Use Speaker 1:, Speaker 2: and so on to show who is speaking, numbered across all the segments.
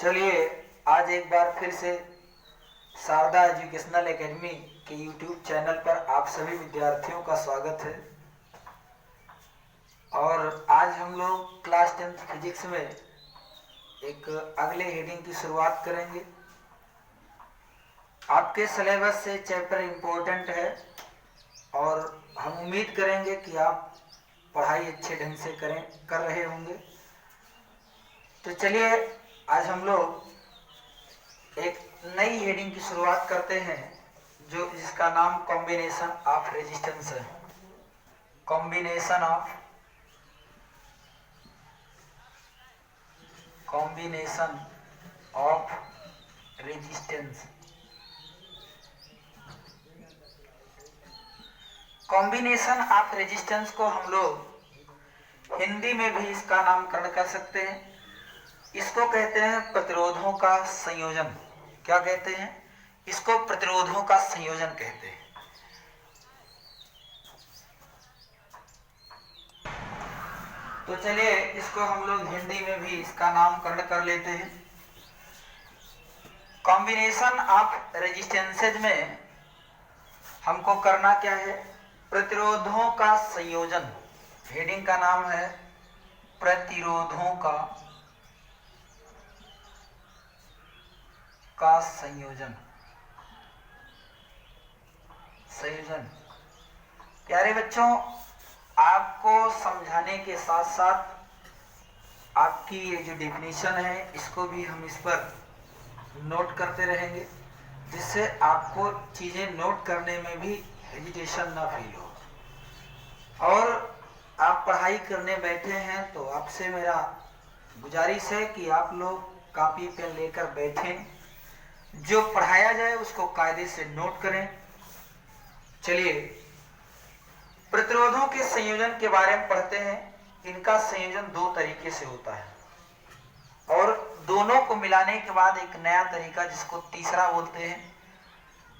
Speaker 1: चलिए आज एक बार फिर से शारदा एजुकेशनल एकेडमी के यूट्यूब चैनल पर आप सभी विद्यार्थियों का स्वागत है। और आज हम लोग क्लास 10th फिजिक्स में एक अगले हेडिंग की शुरुआत करेंगे। आपके सिलेबस से चैप्टर इम्पोर्टेंट है और हम उम्मीद करेंगे कि आप पढ़ाई अच्छे ढंग से कर रहे होंगे। तो चलिए आज हम लोग एक नई हेडिंग की शुरुआत करते हैं जिसका नाम कॉम्बिनेशन ऑफ रेजिस्टेंस है। Combination of resistance. Combination of resistance को हम लोग हिंदी में भी इसका नामकरण कर सकते हैं। इसको कहते हैं प्रतिरोधों का संयोजन। क्या कहते हैं? इसको प्रतिरोधों का संयोजन कहते हैं। तो चलिए इसको हम लोग हिंदी में भी इसका नामकरण कर लेते हैं। कॉम्बिनेशन ऑफ रेजिस्टेंसेज में हमको करना क्या है? प्रतिरोधों का संयोजन। हेडिंग का नाम है प्रतिरोधों का संयोजन। प्यारे बच्चों, आपको समझाने के साथ साथ आपकी ये जो डेफिनेशन है इसको भी हम इस पर नोट करते रहेंगे, जिससे आपको चीजें नोट करने में भी हेजिटेशन ना फील हो। और आप पढ़ाई करने बैठे हैं तो आपसे मेरा गुजारिश है कि आप लोग कॉपी पेन लेकर बैठें, जो पढ़ाया जाए उसको कायदे से नोट करें। चलिए प्रतिरोधों के संयोजन के बारे में पढ़ते हैं। इनका संयोजन दो तरीके से होता है और दोनों को मिलाने के बाद एक नया तरीका जिसको तीसरा बोलते हैं।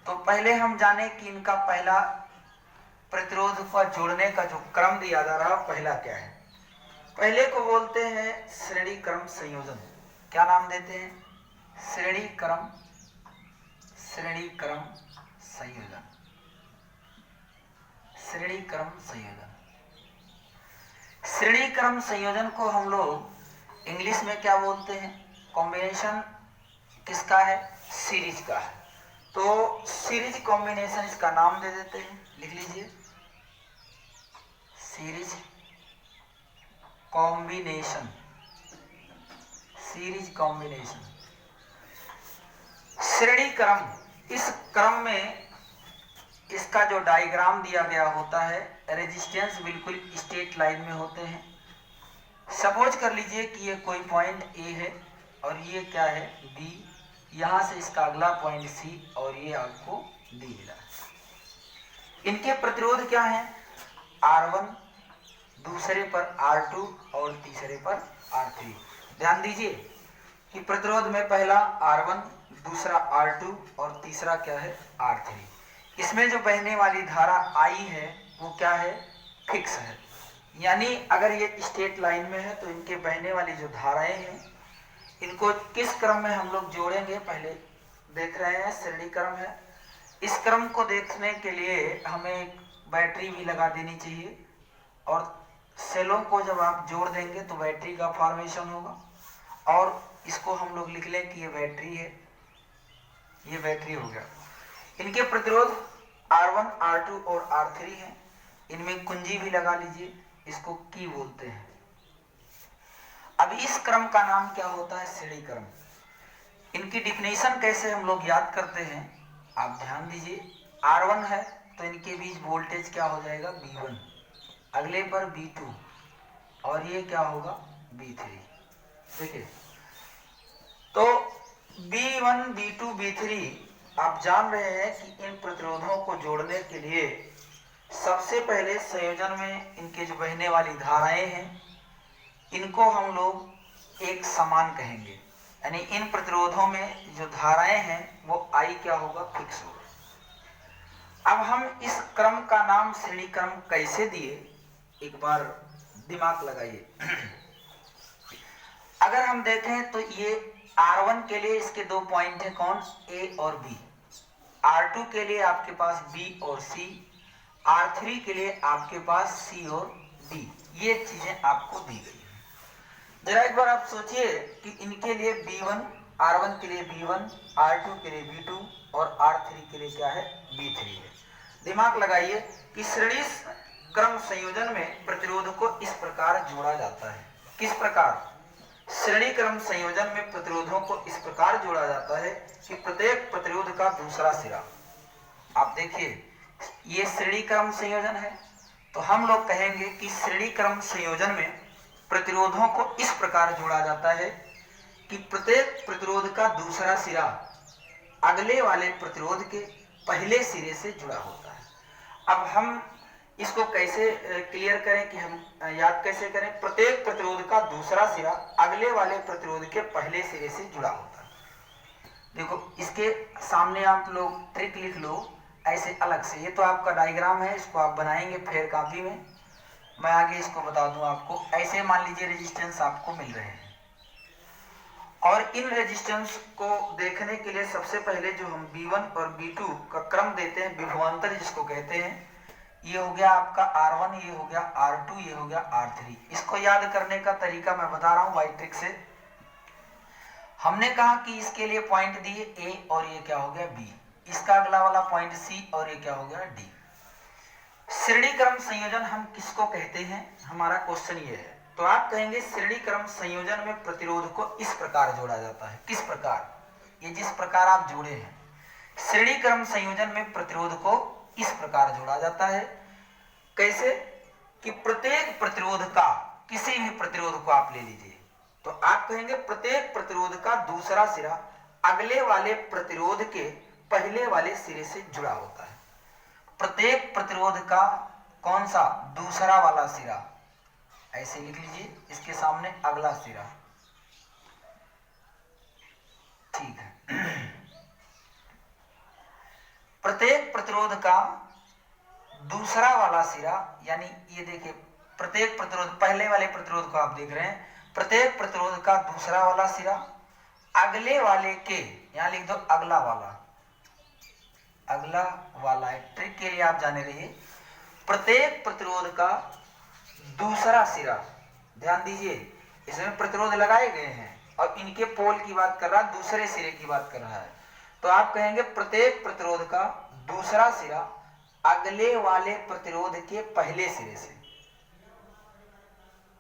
Speaker 1: तो पहले हम जाने कि इनका पहला प्रतिरोध को जोड़ने का जो क्रम दिया जा रहा पहला क्या है। पहले को बोलते हैं श्रेणी क्रम संयोजन। क्या नाम देते हैं? श्रेणी क्रम संयोजन। श्रेणी क्रम संयोजन को हम लोग इंग्लिश में क्या बोलते हैं? कॉम्बिनेशन किसका है? सीरीज का है। तो सीरीज कॉम्बिनेशन इसका नाम दे देते हैं। लिख लीजिए, सीरीज कॉम्बिनेशन। श्रेणी क्रम, इस क्रम में इसका जो डायग्राम दिया गया होता है, रेजिस्टेंस बिल्कुल स्ट्रेट लाइन में होते हैं। सपोज कर लीजिए कि ये कोई पॉइंट ए है और ये क्या है? बी। यहां से इसका अगला पॉइंट सी और ये आपको डी मिला। इनके प्रतिरोध क्या है? R1, दूसरे पर R2 और तीसरे पर R3। ध्यान दीजिए कि प्रतिरोध में पहला R1, दूसरा R2 और तीसरा क्या है? R3। इसमें जो बहने वाली धारा I है वो क्या है? फिक्स है। यानी अगर ये स्ट्रेट लाइन में है तो इनके बहने वाली जो धाराएं हैं इनको किस क्रम में हम लोग जोड़ेंगे पहले देख रहे हैं। श्रेणी क्रम है। इस क्रम को देखने के लिए हमें एक बैटरी भी लगा देनी चाहिए और सेलों को जब आप जोड़ देंगे तो बैटरी का फॉर्मेशन होगा। और इसको हम लोग लिख लें कि ये बैटरी है, ये बैटरी हो गया। इनके प्रतिरोध R1, R2 और R3 हैं। इनमें कुंजी भी लगा लीजिए, इसको की बोलते हैं। अब इस क्रम का नाम क्या होता है? श्रेणी क्रम। इनकी डिफिनेशन कैसे हम लोग याद करते हैं, आप ध्यान दीजिए। R1 है तो इनके बीच वोल्टेज क्या हो जाएगा? V1, अगले पर V2 और ये क्या होगा? V3। देखिए तो V1, V2, V3 आप जान रहे हैं कि इन प्रतिरोधों को जोड़ने के लिए सबसे पहले संयोजन में इनके जो बहने वाली धाराएं हैं इनको हम लोग एक समान कहेंगे। यानी इन प्रतिरोधों में जो धाराएं हैं वो I क्या होगा? फिक्स होगा। अब हम इस क्रम का नाम श्रेणी क्रम कैसे दिए, एक बार दिमाग लगाइए। अगर हम देखें तो ये R1 के लिए इसके दो पॉइंट है, कौन, A और B। R2 के लिए आपके पास B और C। R3 के लिए आपके पास C और D। ये चीजें आपको दी गई है। जरा एक बार आप सोचिए कि इनके लिए B1, R1 के लिए B1, R2 के लिए B2 और R3 के लिए क्या है, B3 है। दिमाग लगाइए कि श्रेणी क्रम संयोजन में प्रतिरोध को इस प्रकार जोड़ा जाता है। किस प्रकार? श्रेणी क्रम संयोजन में प्रतिरोधों को इस प्रकार जोड़ा जाता है कि प्रत्येक प्रतिरोध का दूसरा सिरा, आप देखिए ये श्रेणी क्रम संयोजन है, तो हम लोग कहेंगे कि श्रेणी क्रम संयोजन में प्रतिरोधों को इस प्रकार जोड़ा जाता है कि प्रत्येक प्रतिरोध का दूसरा सिरा अगले वाले प्रतिरोध के पहले सिरे से जुड़ा होता है। अब हम इसको कैसे क्लियर करें कि हम याद कैसे करें? प्रत्येक प्रतिरोध का दूसरा सिरा अगले वाले प्रतिरोध के पहले सिरे से जुड़ा होता है। देखो इसके सामने आप लोग ट्रिक लिख लो ऐसे अलग से। ये तो आपका डायग्राम है, इसको आप बनाएंगे फिर कॉपी में, मैं आगे इसको बता दूं आपको। ऐसे मान लीजिए रेजिस्टेंस आपको मिल रहे हैं और इन रेजिस्टेंस को देखने के लिए सबसे पहले जो हम B1 और B2 का क्रम देते हैं, विभवांतर जिसको कहते हैं, ये हो गया आपका R1, ये हो गया R2, ये हो गया R3। इसको याद करने का तरीका मैं बता रहा हूं वाइट ट्रिक से। हमने कहा कि इसके लिए पॉइंट दिए A और ये क्या हो गया B, इसका अगला वाला पॉइंट C और ये क्या हो गया D। श्रेणी क्रम संयोजन हम किसको कहते हैं, हमारा क्वेश्चन ये है। तो आप कहेंगे श्रेणी क्रम संयोजन में प्रतिरोध को इस प्रकार जोड़ा जाता है। किस प्रकार? ये जिस प्रकार आप जोड़े हैं, श्रेणी क्रम संयोजन में प्रतिरोध को इस प्रकार जोड़ा जाता है। कैसे? कि प्रत्येक प्रतिरोध का, किसी भी प्रतिरोध को आप ले लीजिए, तो आप कहेंगे प्रत्येक प्रतिरोध का दूसरा सिरा अगले वाले प्रतिरोध के पहले वाले सिरे से जुड़ा होता है। प्रत्येक प्रतिरोध का कौन सा, दूसरा वाला सिरा, ऐसे लिख लीजिए, इसके सामने अगला सिरा, ठीक है। प्रत्येक प्रतिरोध का दूसरा वाला सिरा, यानी ये देखिए प्रत्येक प्रतिरोध, पहले वाले प्रतिरोध को आप देख रहे हैं, प्रत्येक प्रतिरोध का दूसरा वाला सिरा अगले वाले के, यहां लिख दो अगला वाला, अगला वाला। ट्रिक के लिए आप जाने रहिए, प्रत्येक प्रतिरोध का दूसरा सिरा, ध्यान दीजिए इसमें प्रतिरोध लगाए गए हैं और इनके पोल की बात कर रहा है, दूसरे सिरे की बात कर रहा है। तो आप कहेंगे प्रत्येक प्रतिरोध का दूसरा सिरा अगले वाले प्रतिरोध के पहले सिरे से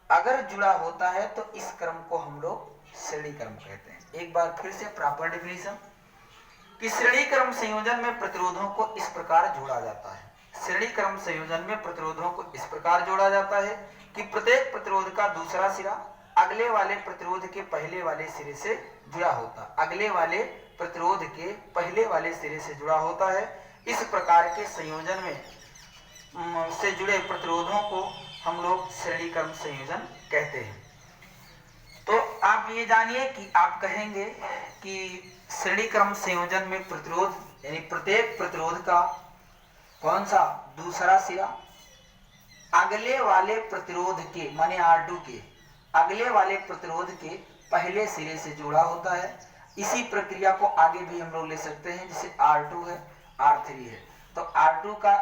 Speaker 1: अगर जुड़ा होता है तो इस क्रम को हम लोग श्रेणी क्रम कहते हैं। एक बार फिर से प्रॉपर डेफिनेशन कि श्रेणी क्रम संयोजन में प्रतिरोधों को इस प्रकार जोड़ा जाता है। श्रेणी क्रम संयोजन में प्रतिरोधों को इस प्रकार जोड़ा जाता है कि प्रत्येक प्रतिरोध का दूसरा सिरा अगले वाले प्रतिरोध के पहले वाले सिरे से जुड़ा होता है, अगले वाले प्रतिरोध के पहले वाले सिरे से जुड़ा होता है। इस प्रकार के संयोजन में से जुड़े प्रतिरोधों को हम लोग श्रेणी क्रम संयोजन कहते हैं। तो आप ये जानिए कि आप कहेंगे कि श्रेणी क्रम संयोजन में प्रतिरोध यानी प्रत्येक प्रतिरोध का कौन सा दूसरा सिरा अगले वाले प्रतिरोध के, माने R2 के अगले वाले प्रतिरोध के पहले सिरे से जुड़ा होता है। इसी प्रक्रिया को आगे भी हम लोग ले सकते हैं, जैसे R2 है, R3 है, तो R2 का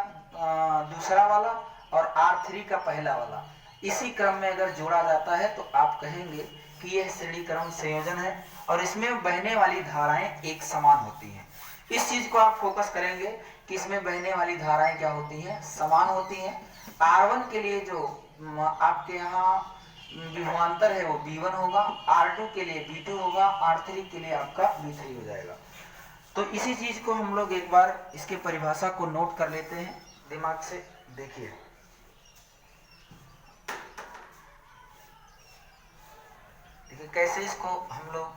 Speaker 1: दूसरा वाला और R3 का पहला वाला, इसी क्रम में अगर जोड़ा जाता है तो आप कहेंगे कि यह श्रेणी क्रम संयोजन है और इसमें बहने वाली धाराएं एक समान होती हैं। इस चीज को आप फोकस करेंगे कि इसमें बहने वाली धाराएं क्या होती हैं, समान होती हैं। R1 के लिए जो आपके यहाँ विभवांतर है वो B1 होगा, R2 के लिए B2 होगा, R3 के लिए आपका B3 हो जाएगा। तो इसी चीज को हम लोग एक बार इसके परिभाषा को नोट कर लेते हैं, दिमाग से देखिए। देखिए कैसे इसको हम लोग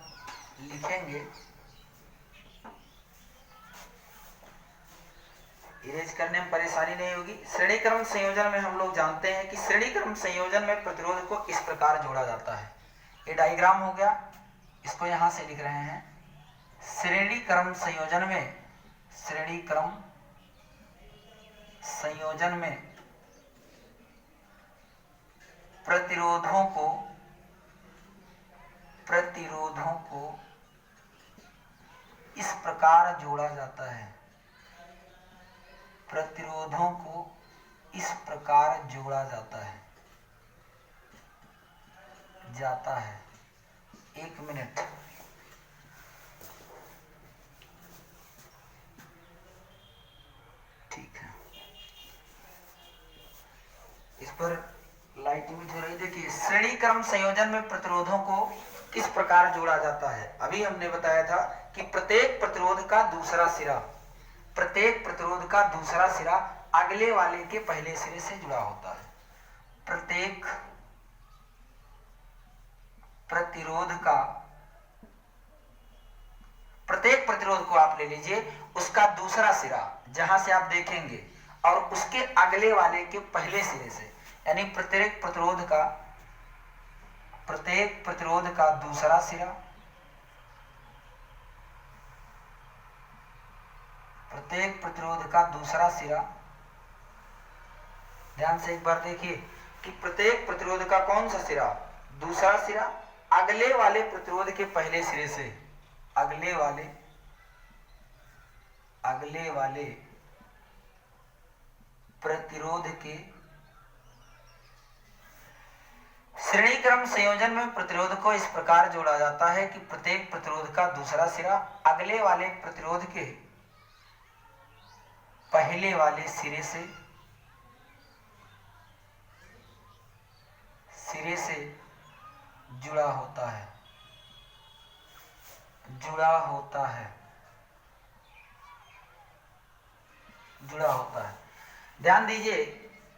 Speaker 1: लिखेंगे, इरेज करने में परेशानी नहीं होगी। श्रेणी क्रम संयोजन में हम लोग जानते हैं कि श्रेणी क्रम संयोजन में प्रतिरोध को इस प्रकार जोड़ा जाता है। ये डायग्राम हो गया, इसको यहां से लिख रहे हैं। श्रेणी क्रम संयोजन में, श्रेणी क्रम संयोजन में प्रतिरोधों को इस प्रकार जोड़ा जाता है, प्रतिरोधों को इस प्रकार जोड़ा जाता है। एक मिनट। ठीक है, इस पर लाइट भी हो रही। देखिए, श्रेणी क्रम संयोजन में प्रतिरोधों को किस प्रकार जोड़ा जाता है। अभी हमने बताया था कि प्रत्येक प्रतिरोध का दूसरा सिरा अगले वाले के पहले सिरे से जुड़ा होता है। प्रत्येक प्रतिरोध को आप ले लीजिए, उसका दूसरा सिरा जहां से आप देखेंगे और उसके अगले वाले के पहले सिरे से, यानी प्रत्येक प्रतिरोध का दूसरा सिरा, प्रत्येक प्रतिरोध का दूसरा सिरा। ध्यान से एक बार देखिए कि प्रत्येक प्रतिरोध का कौन सा सिरा, दूसरा सिरा अगले वाले प्रतिरोध के पहले सिरे से, अगले वाले प्रतिरोध के। श्रेणी क्रम संयोजन में प्रतिरोध को इस प्रकार जोड़ा जाता है कि प्रत्येक प्रतिरोध का दूसरा सिरा अगले वाले प्रतिरोध के पहले वाले सिरे से जुड़ा होता है। ध्यान दीजिए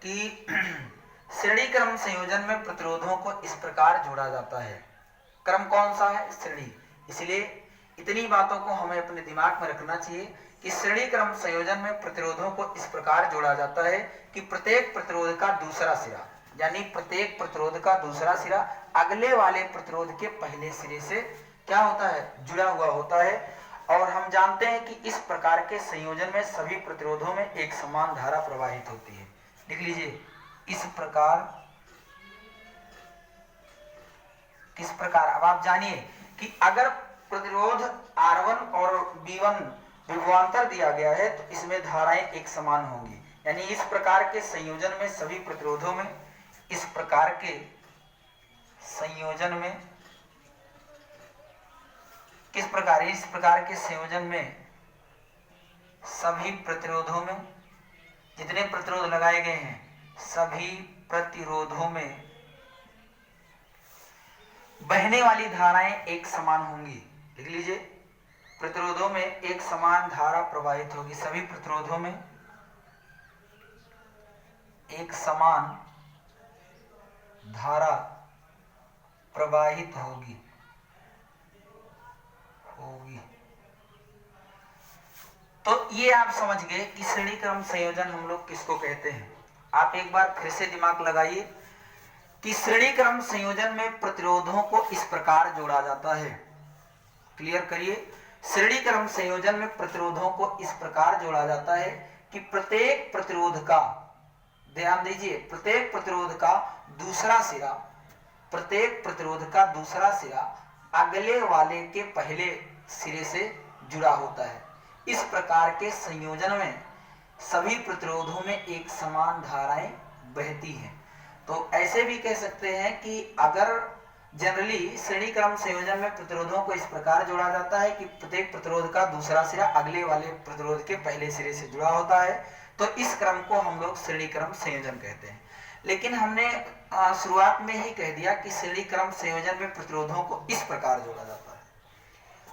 Speaker 1: कि श्रेणी क्रम संयोजन में प्रतिरोधों को इस प्रकार जोड़ा जाता है। क्रम कौन सा है? श्रेणी। इसलिए इतनी बातों को हमें अपने दिमाग में रखना चाहिए कि श्रेणी क्रम संयोजन में प्रतिरोधों को इस प्रकार जोड़ा जाता है कि प्रत्येक प्रतिरोध का दूसरा सिरा, यानी प्रत्येक प्रतिरोध का दूसरा सिरा अगले वाले प्रतिरोध के पहले सिरे से क्या होता है? जुड़ा हुआ होता है। और हम जानते हैं कि इस प्रकार के संयोजन में सभी प्रतिरोधों में एक समान धारा प्रवाहित होती है। लिख लीजिए, इस प्रकार, किस प्रकार। अब आप जानिए कि अगर प्रतिरोध R1 और B1 विभवांतर दिया गया है तो इसमें धाराएं एक समान होंगी, यानी इस प्रकार के संयोजन में सभी प्रतिरोधों में, इस प्रकार के संयोजन में, किस प्रकार, इस प्रकार के संयोजन में सभी प्रतिरोधों में, जितने प्रतिरोध लगाए गए हैं सभी प्रतिरोधों में बहने वाली धाराएं एक समान होंगी। लिख लीजिए, प्रतिरोधों में एक समान धारा प्रवाहित होगी, सभी प्रतिरोधों में एक समान धारा प्रवाहित होगी। तो ये आप समझ गए कि श्रेणी क्रम संयोजन हम लोग किसको कहते हैं। आप एक बार फिर से दिमाग लगाइए कि श्रेणी क्रम संयोजन में प्रतिरोधों को इस प्रकार जोड़ा जाता है। क्लियर करिए, श्रेणी क्रम संयोजन में प्रतिरोधों को इस प्रकार जोड़ा जाता है कि प्रत्येक प्रतिरोध का, ध्यान दीजिए, प्रत्येक प्रतिरोध का दूसरा सिरा, प्रत्येक प्रतिरोध का दूसरा सिरा अगले वाले के पहले सिरे से जुड़ा होता है। इस प्रकार के संयोजन में सभी प्रतिरोधों में एक समान धाराएं बहती हैं। तो ऐसे भी कह सकते हैं कि अगर जनरली श्रेणी क्रम संयोजन में प्रतिरोधों को इस प्रकार जोड़ा जाता है कि प्रत्येक प्रतिरोध का दूसरा सिरा अगले वाले प्रतिरोध के पहले सिरे से जुड़ा होता है, तो इस क्रम को हम लोग श्रेणी क्रम संयोजन कहते हैं। लेकिन हमने शुरुआत में ही कह दिया कि श्रेणी क्रम संयोजन में प्रतिरोधों को इस प्रकार जोड़ा जाता है।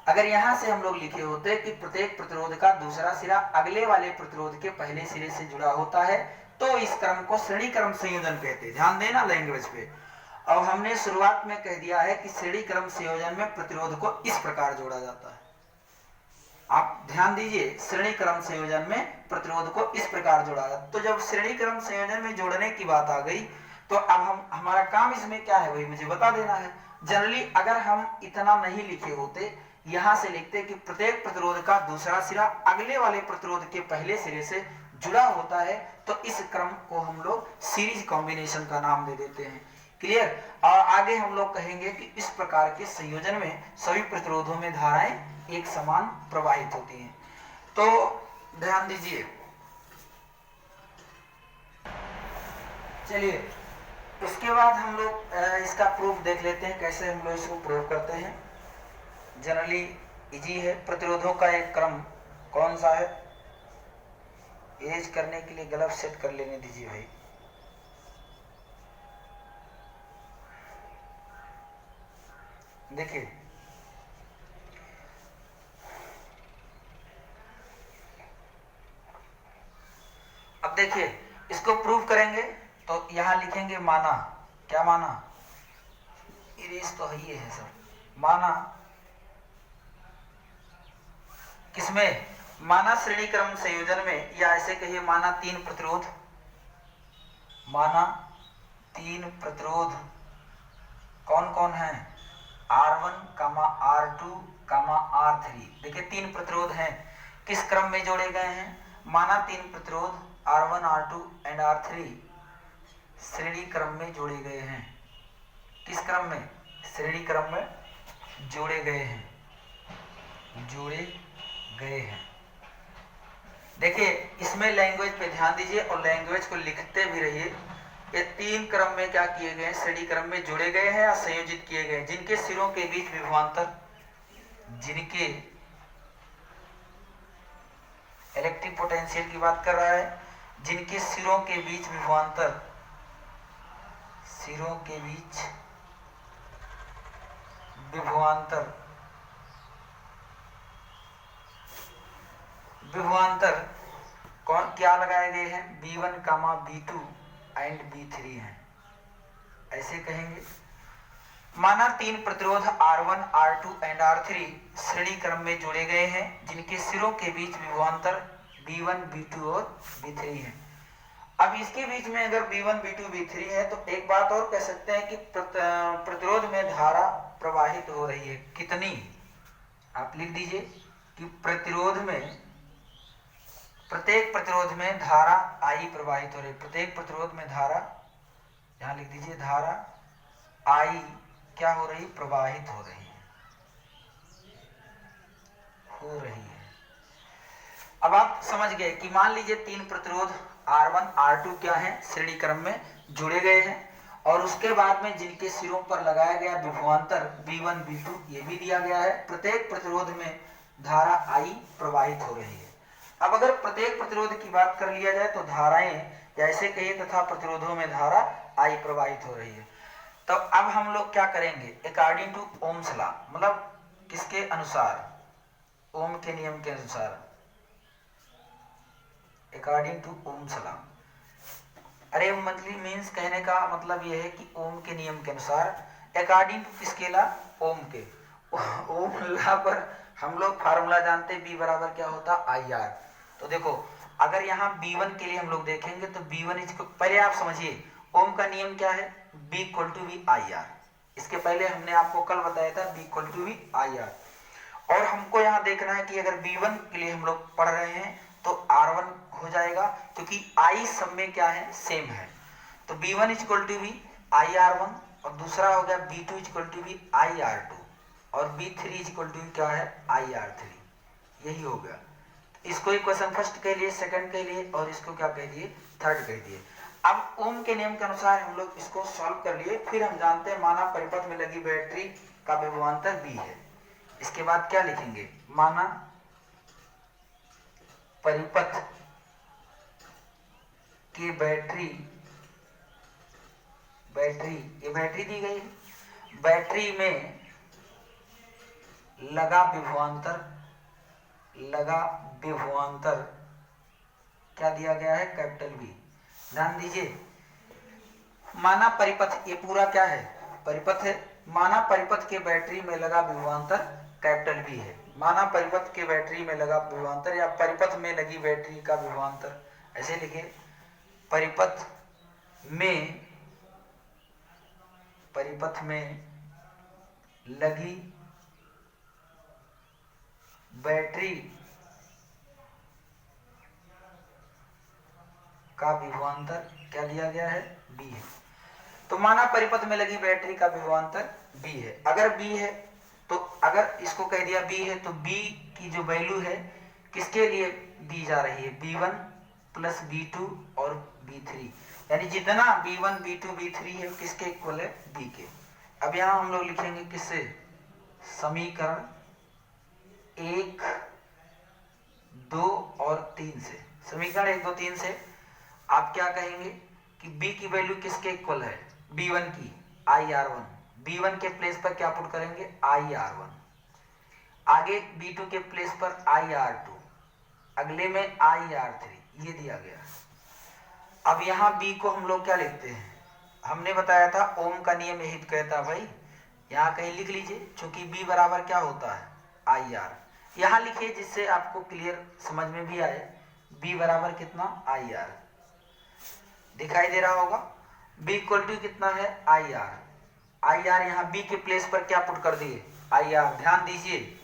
Speaker 1: अगर यहां से हम लोग लिखे होते कि प्रत्येक प्रतिरोध का दूसरा सिरा अगले वाले प्रतिरोध के पहले सिरे से जुड़ा होता है, तो इस क्रम को श्रेणी क्रम संयोजन कहते हैं। ध्यान देना लैंग्वेज पे। और हमने शुरुआत में कह दिया है कि श्रेणी क्रम संयोजन में प्रतिरोध को इस प्रकार जोड़ा जाता है। आप ध्यान दीजिए, श्रेणी क्रम संयोजन में प्रतिरोध को इस प्रकार जोड़ा जाता है। तो जब श्रेणी क्रम संयोजन में जोड़ने की बात आ गई तो अब हमारा काम इसमें क्या है, वही मुझे बता देना है। जनरली अगर हम इतना नहीं लिखे होते, यहां से लिखते कि प्रत्येक प्रतिरोध का दूसरा सिरा अगले वाले प्रतिरोध के पहले सिरे से जुड़ा होता है, तो इस क्रम को हम लोग सीरीज कॉम्बिनेशन का नाम दे देते हैं। क्लियर। और आगे हम लोग कहेंगे कि इस प्रकार के संयोजन में सभी प्रतिरोधों में धाराएं एक समान प्रवाहित होती हैं। तो ध्यान दीजिए, चलिए उसके बाद हम लोग इसका प्रूफ देख लेते हैं, कैसे हम लोग इसको प्रूफ करते हैं। जनरली इजी है। प्रतिरोधों का एक क्रम कौन सा है? एज करने के लिए ग्लव सेट कर लेने दीजिए भाई। देखिए अब देखिए इसको प्रूव करेंगे तो यहां लिखेंगे माना। क्या माना? इरेज तो ही है सर। माना किसमें? माना श्रेणी क्रम संयोजन में, या ऐसे कहिए माना तीन प्रतिरोध। माना तीन प्रतिरोध कौन कौन है? R1, R2, R3। देखिए तीन प्रतिरोध हैं, किस क्रम में जोड़े गए हैं? माना तीन प्रतिरोध R1, R2 एंड R3 श्रेणी क्रम में जोड़े गए हैं। किस क्रम में? श्रेणी क्रम में जोड़े गए हैं, जोड़े गए हैं। देखिए इसमें लैंग्वेज पे ध्यान दीजिए और लैंग्वेज को लिखते भी रहिए। ये तीन क्रम में क्या किए गए? श्रेणी क्रम में जोड़े गए हैं या संयोजित किए गए, जिनके सिरों के बीच विभवांतर, जिनके इलेक्ट्रिक पोटेंशियल की बात कर रहा है, जिनके सिरों के बीच विभवांतर, सिरों के बीच विभवांतर, विभवांतर कौन क्या लगाए गए हैं? B1, B2 एंड B3 हैं। ऐसे कहेंगे। माना तीन प्रतिरोध R1, R2 एंड R3 श्रेणी क्रम में जोड़े गए हैं, जिनके सिरों के बीच विभवांतर B1, B2 और B3 है। अब इसके बीच में अगर B1, B2, B3 है तो एक बात और कह सकते हैं कि प्रतिरोध में धारा प्रवाहित हो रही है। कितनी? आप लिख दीजिए कि प्रतिरोध में, प्रत्येक प्रतिरोध में धारा I प्रवाहित हो रही है। प्रत्येक प्रतिरोध में धारा, यहां लिख दीजिए धारा I क्या हो रही? प्रवाहित हो रही है, हो रही है। अब आप समझ गए कि मान लीजिए तीन प्रतिरोध R1, R2 क्या है? श्रेणी क्रम में जुड़े गए हैं, और उसके बाद में जिनके सिरों पर लगाया गया विभवांतर B1, B2 ये भी दिया गया है। प्रत्येक प्रतिरोध में धारा I प्रवाहित हो रही है। अब अगर प्रत्येक प्रतिरोध की बात कर लिया जाए तो धाराएं, जैसे कहिए तथा प्रतिरोधों में धारा I प्रवाहित हो रही है। तो अब हम लोग क्या करेंगे? अकॉर्डिंग टू ओम्स लॉ, मतलब किसके अनुसार? ओम के नियम के अनुसार, अकॉर्डिंग टू ओम्स लॉ। अरे मतलब मीन्स कहने का मतलब यह है कि ओम के नियम के अनुसार, अकॉर्डिंग टू किसके लॉ? ओम के। ओम लॉ पर हम लोग फार्मूला जानते हैं, B बराबर क्या होता? IR। तो देखो अगर यहाँ B1 के लिए हम लोग देखेंगे तो B1 इसको पहले आप समझिए, ओम का नियम क्या है? B = V IR। इसके पहले हमने आपको कल बताया था B = V IR। और हमको यहाँ देखना है कि अगर B1 के लिए हम लोग पढ़ रहे हैं तो R1 हो जाएगा, क्योंकि I सब में क्या है? सेम है। तो B1 = V IR1, और दूसरा हो गया B2 = V IR2, और B3 = क्या है? IR3। यही हो गया। इसको इक्वेशन फर्स्ट कह लिए, सेकंड कह लिए, और इसको क्या कह दिए? थर्ड कह दिए। अब ओम के नियम के अनुसार हम लोग इसको सॉल्व कर लिए। फिर हम जानते हैं माना परिपथ में लगी बैटरी का विभवांतर B है। इसके बाद क्या लिखेंगे? माना परिपथ की बैटरी, ये बैटरी दी गई, बैटरी में लगा विभवांतर क्या दिया गया है? Capital B। ध्यान दीजिए, माना परिपथ, ये पूरा क्या है? परिपथ है। माना परिपथ के बैटरी में लगा विभवांतर कैपिटल B है। माना परिपथ के बैटरी में लगा विभवांतर, या परिपथ में लगी बैटरी का विभवांतर, ऐसे लिखे, परिपथ में लगी बैटरी का विभवांतर क्या दिया गया है? B है। तो माना परिपथ में लगी बैटरी का विभवांतर B है। अगर B है तो अगर इसको कह दिया B है तो B की जो वैल्यू है किसके लिए दी जा रही है, B1 प्लस B2 और B3, यानी जितना B1 B2 B3 है किसके इक्वल है, B के। अब यहां हम लोग लिखेंगे किससे, समीकरण 1 2 और 3 से। समीकरण 1 2 3 से आप क्या कहेंगे कि B की वैल्यू किसके इक्वल है, B1 की IR1, B1 के प्लेस पर क्या पुट करेंगे, IR1, आगे B2 के प्लेस पर IR2, अगले में IR3, ये दिया गया। अब यहां B को हम लोग क्या लिखते हैं, हमने बताया था ओम का नियम यही कहता भाई, यहां कहीं लिख लीजिए, क्योंकि B बराबर क्या होता है, IR। यहां लिखिए जिससे आपको क्लियर समझ में भी आए, B बराबर कितना, IR दिखाई दे रहा होगा। B इक्वल टू कितना है, IR। IR यहाँ B के प्लेस पर क्या पुट कर दिए, IR, ध्यान दीजिए,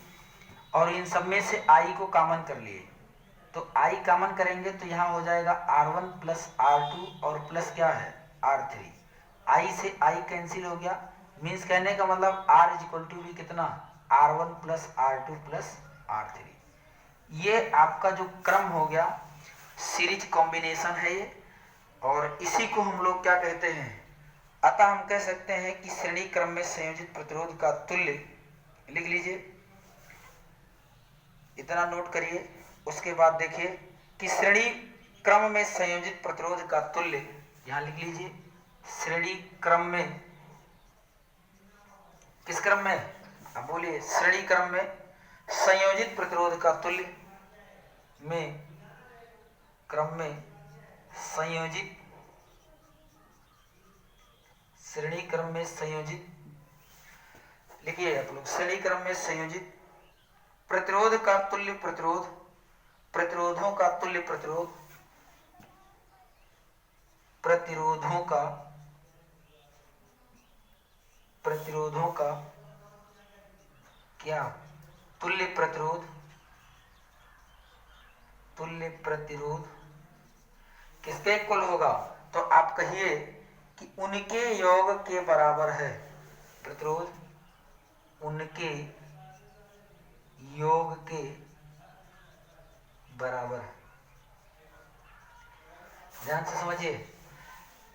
Speaker 1: और इन सब में से I को कॉमन कर लिए, तो I कॉमन करेंगे तो यहाँ हो जाएगा R1 प्लस R2 और प्लस क्या है, R3। I से I कैंसिल हो गया, मीन्स कहने का मतलब R इज इक्वल टू भी कितना, R1 plus R2 plus R3। ये आपका जो क्रम हो गया सीरीज कॉम्बिनेशन है ये, और इसी को हम लोग क्या कहते हैं, अतः हम कह सकते हैं कि श्रेणी क्रम में संयोजित प्रतिरोध का तुल्य, लिख लीजिए, इतना नोट करिए। उसके बाद देखिए कि श्रेणी क्रम में संयोजित प्रतिरोध का तुल्य, यहां लिख लीजिए, श्रेणी क्रम में, किस क्रम में, अब बोलिए, श्रेणी क्रम में संयोजित प्रतिरोध का तुल्य में, क्रम में संयोजित, श्रेणी क्रम में संयोजित, लिखिए आप लोग, श्रेणी क्रम में संयोजित प्रतिरोध का तुल्य प्रतिरोध, प्रतिरोधों का तुल्य प्रतिरोध, प्रतिरोधों का, प्रतिरोधों का क्या, तुल्य प्रतिरोध, तुल्य प्रतिरोध किसके इक्वल होगा, तो आप कहिए कि उनके योग के बराबर है, प्रतिरोध उनके योग के बराबर है। ध्यान से समझिए,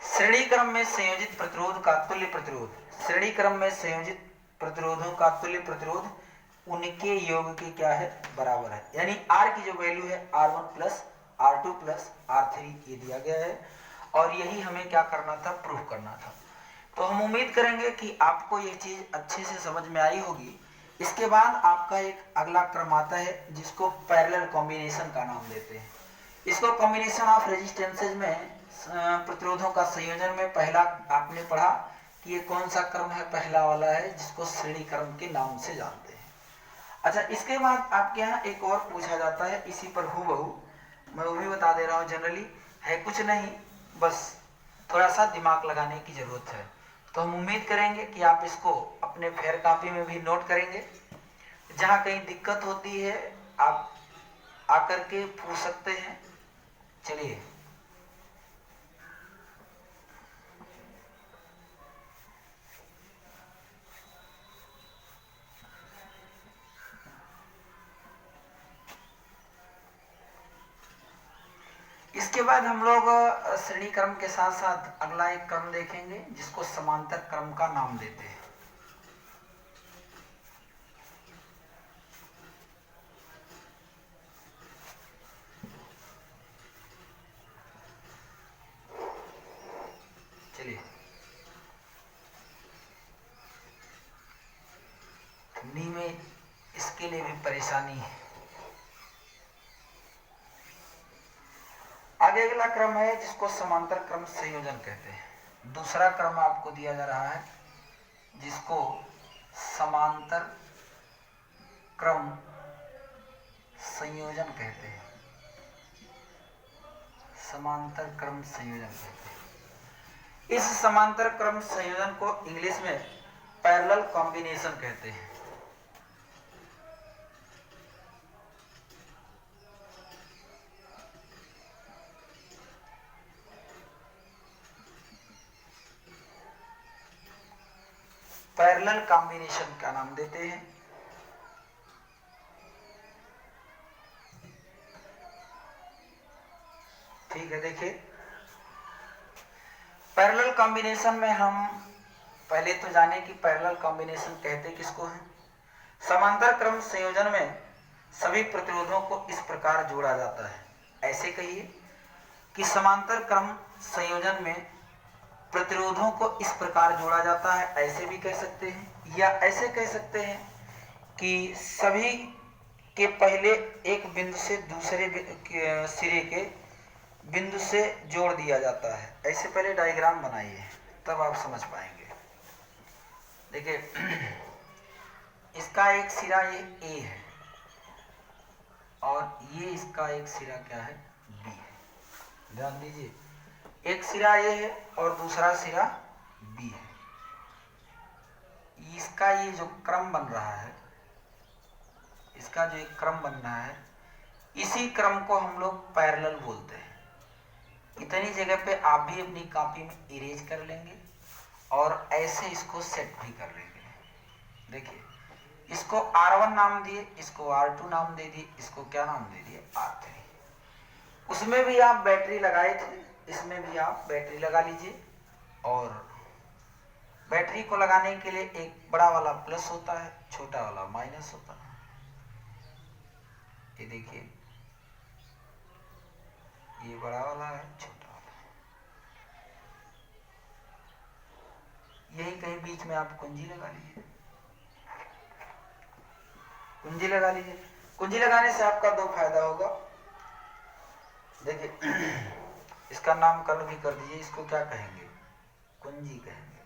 Speaker 1: श्रेणी क्रम में संयोजित प्रतिरोध का तुल्य प्रतिरोध, श्रेणी क्रम में संयोजित प्रतिरोधों का तुल्य प्रतिरोध उनके योग के क्या है, बराबर है, यानी R की जो वैल्यू है R1 plus R2 plus R3 ये दिया गया है, और यही हमें क्या करना था, प्रूफ करना था। तो हम उम्मीद करेंगे कि आपको ये चीज अच्छे से समझ में आई होगी। इसके बाद आपका एक अगला क्रम आता है जिसको पैरेलल कॉम्बिनेशन का नाम देते हैं। इसको कॉम्बिनेशन ऑफ रेजिस्टेंसेज में, प्रतिरोधों का संयोजन में पहला आपने पढ़ा कि ये कौन सा क्रम है, पहला वाला है जिसको श्रेणी क्रम के नाम से जानते हैं। अच्छा, इसके बाद आपके यहाँ एक और पूछा जाता है, इसी पर हूबहू मैं वो भी बता दे रहा हूँ, जनरली है कुछ नहीं, बस थोड़ा सा दिमाग लगाने की जरूरत है। तो हम उम्मीद करेंगे कि आप इसको अपने फेयर कॉपी में भी नोट करेंगे, जहाँ कहीं दिक्कत होती है आप आकर के पूछ सकते हैं। चलिए, इसके बाद हम लोग श्रेणी क्रम के साथ साथ अगला एक क्रम देखेंगे जिसको समांतर क्रम का नाम देते हैं। चलिए, ठंडी में इसके लिए भी परेशानी है। आगे अगला क्रम है जिसको समांतर क्रम संयोजन कहते हैं। दूसरा क्रम आपको दिया जा रहा है जिसको समांतर क्रम संयोजन कहते हैं, समांतर क्रम संयोजन कहते हैं। इस समांतर क्रम संयोजन को इंग्लिश में पैरेलल कॉम्बिनेशन कहते हैं। पैरेलल कॉम्बिनेशन का नाम देते हैं। ठीक है, देखिए पैरेलल कॉम्बिनेशन में हम पहले तो जाने कि पैरेलल कॉम्बिनेशन कहते किसको हैं। समांतर क्रम संयोजन में सभी प्रतिरोधों को इस प्रकार जोड़ा जाता है। ऐसे कहिए कि समांतर क्रम संयोजन में प्रतिरोधों को इस प्रकार जोड़ा जाता है, ऐसे भी कह सकते हैं, या ऐसे कह सकते हैं कि सभी के पहले एक बिंदु से दूसरे सिरे के बिंदु से जोड़ दिया जाता है। ऐसे पहले डायग्राम बनाइए, तब आप समझ पाएंगे। देखिए इसका एक सिरा ये ए है और ये इसका एक सिरा क्या है, बी है। ध्यान दीजिए, एक सिरा ए है और दूसरा सिरा बी है। इसका ये जो क्रम बन रहा है, इसका जो एक क्रम बन रहा है, इसी क्रम को हम लोग पैरेलल बोलते हैं। इतनी जगह पे आप भी अपनी कॉपी में इरेज कर लेंगे और ऐसे इसको सेट भी कर लेंगे। देखिए इसको R1 नाम दिए, इसको R2 नाम दे दिए, इसको क्या नाम दे दिए, R3। उसमें भी आप बैटरी लगाए थे, इसमें भी आप बैटरी लगा लीजिए। और बैटरी को लगाने के लिए एक बड़ा वाला प्लस होता है, छोटा वाला माइनस होता है। ये देखिए ये बड़ा वाला है, छोटा वाला। यही कहीं बीच में आप कुंजी लगा लीजिए, कुंजी लगा लीजिए। कुंजी लगाने से आपका दो फायदा होगा। देखिए इसका नामकरण भी कर दीजिए। इसको क्या कहेंगे, कुंजी कहेंगे,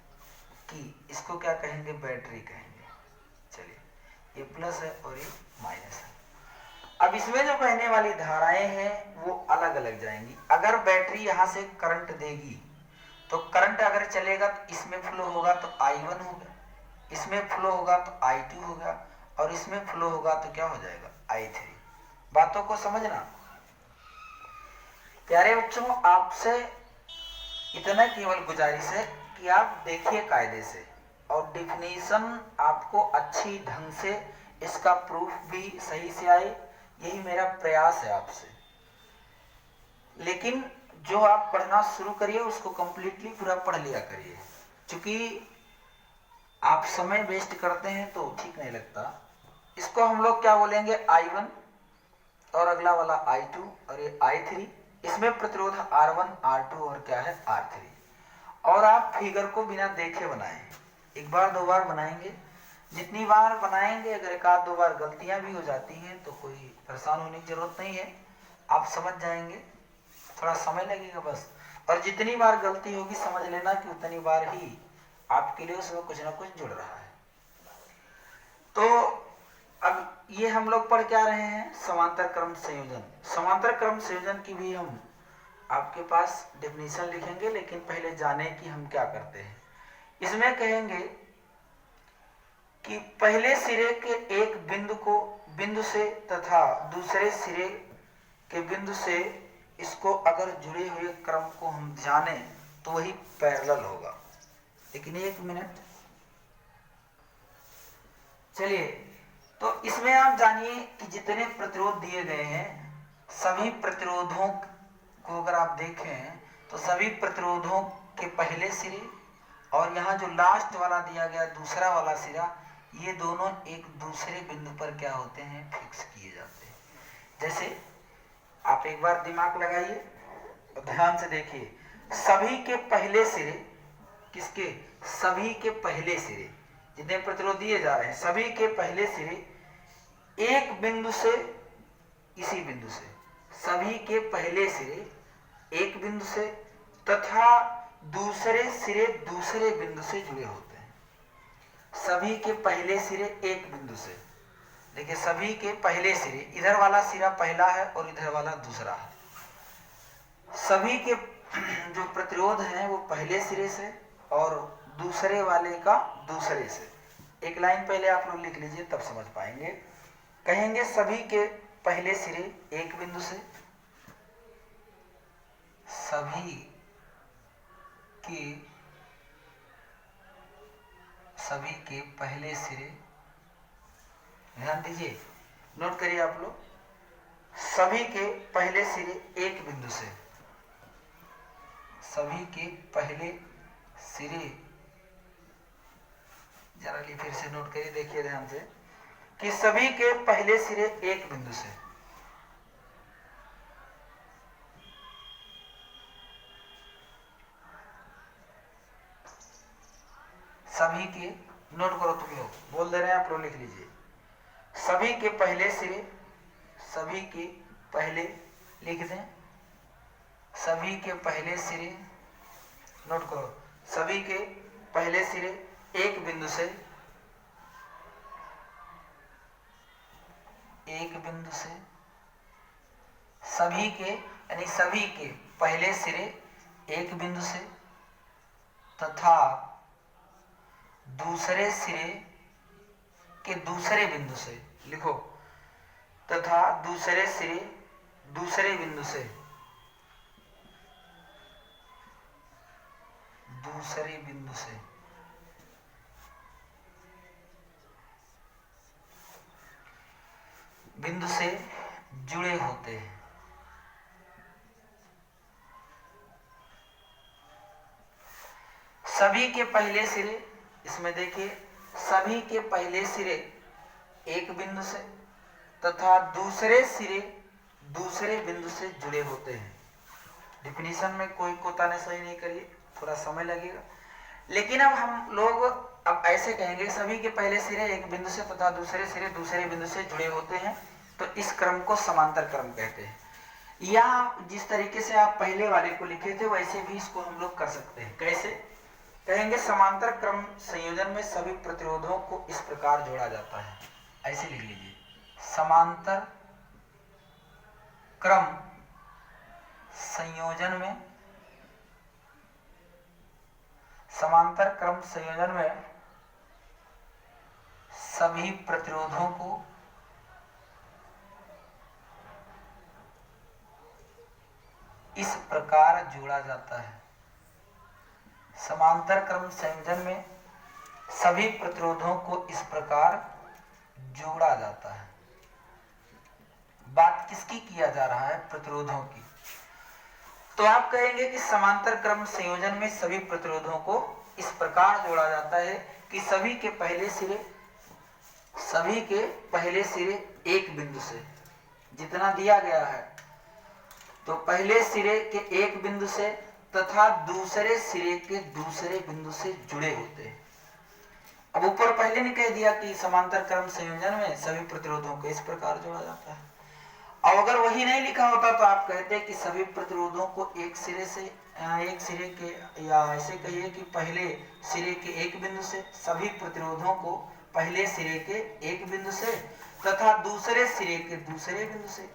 Speaker 1: कि इसको क्या कहेंगे, बैटरी कहेंगे। चलिए ये प्लस है और ये माइनस है। अब इसमें जो बहने वाली धाराएं हैं वो अलग अलग जाएंगी। अगर बैटरी यहाँ से करंट देगी तो करंट अगर चलेगा तो इसमें फ्लो होगा तो I1 होगा, इसमें फ्लो होगा तो I2 होगा, और इसमें फ्लो होगा तो क्या हो जाएगा, I3। बातों को समझना। प्यारे बच्चों, आपसे इतना केवल गुजारिश है कि आप देखिए कायदे से, और डिफिनीशन आपको अच्छी ढंग से, इसका प्रूफ भी सही से आए, यही मेरा प्रयास है आपसे। लेकिन जो आप पढ़ना शुरू करिए उसको कंप्लीटली पूरा पढ़ लिया करिए, क्योंकि आप समय वेस्ट करते हैं तो ठीक नहीं लगता। इसको हम लोग क्या बोलेंगे, I1, और अगला वाला I2 और ये I3। इसमें प्रतिरोध R1, R2 और क्या है, R3। और आप फिगर को बिना देखे बनाएं, एक बार दो बार बनाएंगे। जितनी बार बनाएंगे, अगर एक आध दो बार गलतियां भी हो जाती हैं तो कोई परेशान होने की जरूरत नहीं है, आप समझ जाएंगे। थोड़ा समय लगेगा बस। और जितनी बार गलती होगी समझ लेना कि उतनी बार ही आपके लिए उसमें कुछ ना कुछ जुड़ रहा है। तो अब ये हम लोग पढ़ क्या रहे हैं, समांतर क्रम संयोजन। समांतर क्रम संयोजन की भी हम आपके पास डेफिनेशन लिखेंगे, लेकिन पहले जाने कि हम क्या करते हैं। इसमें कहेंगे कि पहले सिरे के एक बिंदु से तथा दूसरे सिरे के बिंदु से इसको अगर जुड़े हुए क्रम को हम जाने तो वही पैरेलल होगा। लेकिन एक मिनट, चलिए, तो इसमें आप जानिए कि जितने प्रतिरोध दिए गए हैं, सभी प्रतिरोधों को अगर आप देखें तो सभी प्रतिरोधों के पहले सिरे और यहाँ जो लास्ट वाला दिया गया दूसरा वाला सिरा, ये दोनों एक दूसरे बिंदु पर क्या होते हैं, फिक्स किए जाते हैं। जैसे आप एक बार दिमाग लगाइए और ध्यान से देखिए, सभी के पहले सिरे, किसके, सभी के पहले सिरे, जितने प्रतिरोध दिए जा रहे हैं सभी के पहले सिरे एक बिंदु से, इसी बिंदु से, सभी के पहले सिरे एक बिंदु से तथा दूसरे सिरे दूसरे बिंदु से जुड़े होते हैं। सभी के पहले सिरे एक बिंदु से, देखिए सभी के पहले सिरे, इधर वाला सिरा पहला है और इधर वाला दूसरा है। सभी के जो प्रतिरोध हैं वो पहले सिरे से और दूसरे वाले का दूसरे से। एक लाइन पहले आप लोग लिख लीजिए तब समझ पाएंगे। कहेंगे सभी के पहले सिरे एक बिंदु से, सभी के सभी के पहले सिरे, ध्यान दीजिए, नोट करिए आप लोग, सभी के पहले सिरे एक बिंदु से, सभी के पहले सिरे, जरा ली फिर से नोट करिए, देखिए ध्यान से, कि सभी के पहले सिरे एक बिंदु से, सभी के, नोट करो तुम लोग, बोल दे रहे हैं आप लोग, लिख लीजिए, सभी के पहले सिरे, सभी के पहले, लिख दें, सभी के पहले सिरे, नोट करो, सभी के पहले सिरे एक बिंदु से, एक बिंदु से, सभी के यानी सभी के पहले सिरे एक बिंदु से तथा दूसरे सिरे के दूसरे बिंदु से, लिखो, तथा दूसरे सिरे दूसरे बिंदु से, दूसरे बिंदु से बिंदु से जुड़े होते हैं। सभी के पहले सिरे, इसमें देखिए, सभी के पहले सिरे एक बिंदु से तथा दूसरे सिरे दूसरे बिंदु से जुड़े होते हैं। डिफिनीशन में कोई कोताने सही नहीं करिए, थोड़ा समय लगेगा, लेकिन अब हम लोग अब ऐसे कहेंगे, सभी के पहले सिरे एक बिंदु से तथा दूसरे सिरे दूसरे बिंदु से जुड़े होते हैं, तो इस क्रम को समांतर क्रम कहते हैं। या जिस तरीके से आप पहले वाले को लिखे थे वैसे भी इसको हम लोग कर सकते हैं। कैसे कहेंगे? समांतर क्रम संयोजन में सभी प्रतिरोधों को इस प्रकार जोड़ा जाता है, ऐसे लिख लीजिए, समांतर क्रम संयोजन में, समांतर क्रम संयोजन में सभी प्रतिरोधों को इस प्रकार जोड़ा जाता है। समांतर क्रम संयोजन में सभी प्रतिरोधों को इस प्रकार जोड़ा जाता है। बात किसकी किया जा रहा है? प्रतिरोधों की। तो आप कहेंगे कि समांतर क्रम संयोजन में सभी प्रतिरोधों को इस प्रकार जोड़ा जाता है कि सभी के पहले सिरे एक बिंदु से, जितना दिया गया है, तो पहले सिरे के एक बिंदु से तथा दूसरे सिरे के दूसरे बिंदु से जुड़े होते हैं। अब ऊपर पहले ने कह दिया कि समांतर क्रम संयोजन में सभी प्रतिरोधों को इस प्रकार जोड़ा जाता है। अब अगर वही नहीं लिखा होता तो आप कहते कि सभी प्रतिरोधों को एक सिरे के, या ऐसे कहिए कि पहले सिरे के एक बिंदु से, सभी प्रतिरोधों को पहले सिरे के एक बिंदु से तथा दूसरे सिरे के दूसरे बिंदु से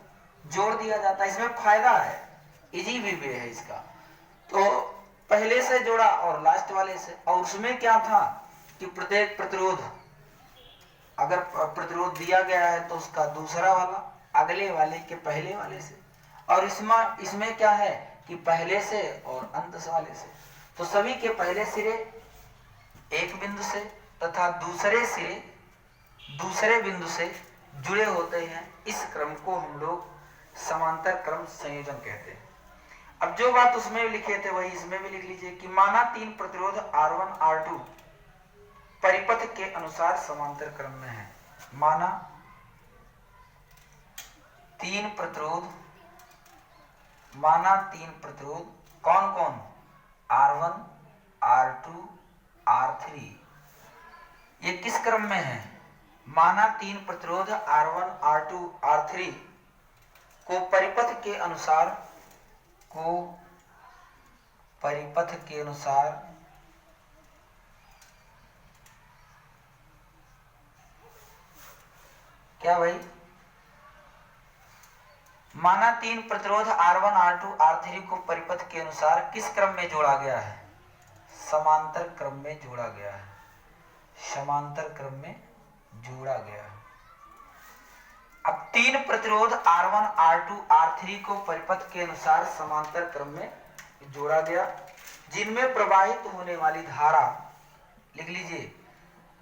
Speaker 1: जोड़ दिया जाता है। इसमें फायदा है, इजी भी वे है इसका। तो पहले से जोड़ा और लास्ट वाले से, और उसमें क्या था कि प्रत्येक प्रतिरोध, अगर प्रतिरोध दिया गया है तो उसका दूसरा वाला अगले वाले के पहले वाले से, और इसमें क्या है कि पहले से और अंत वाले से। तो सभी के पहले सिरे एक बिंदु से तथा दूसरे सिरे दूसरे बिंदु से जुड़े होते हैं। इस क्रम को हम लोग समांतर क्रम संयोजन कहते हैं। अब जो बात उसमें लिखे थे वही इसमें भी लिख लीजिए कि माना तीन प्रतिरोध R1 R2 परिपथ के अनुसार समांतर क्रम में है। माना तीन प्रतिरोध कौन कौन? R1 R2 R3। ये किस क्रम में है? माना तीन प्रतिरोध R1 R2 R3 को परिपथ के अनुसार क्या भाई? माना तीन प्रतिरोध R1 R2 R3 को परिपथ के अनुसार किस क्रम में जोड़ा गया है? समांतर क्रम में जोड़ा गया है। समांतर क्रम में जोड़ा गया है। अब तीन प्रतिरोध R1 R2 R3 को परिपथ के अनुसार समांतर क्रम में जोड़ा गया, जिनमें प्रवाहित होने वाली धारा, लिख लीजिए,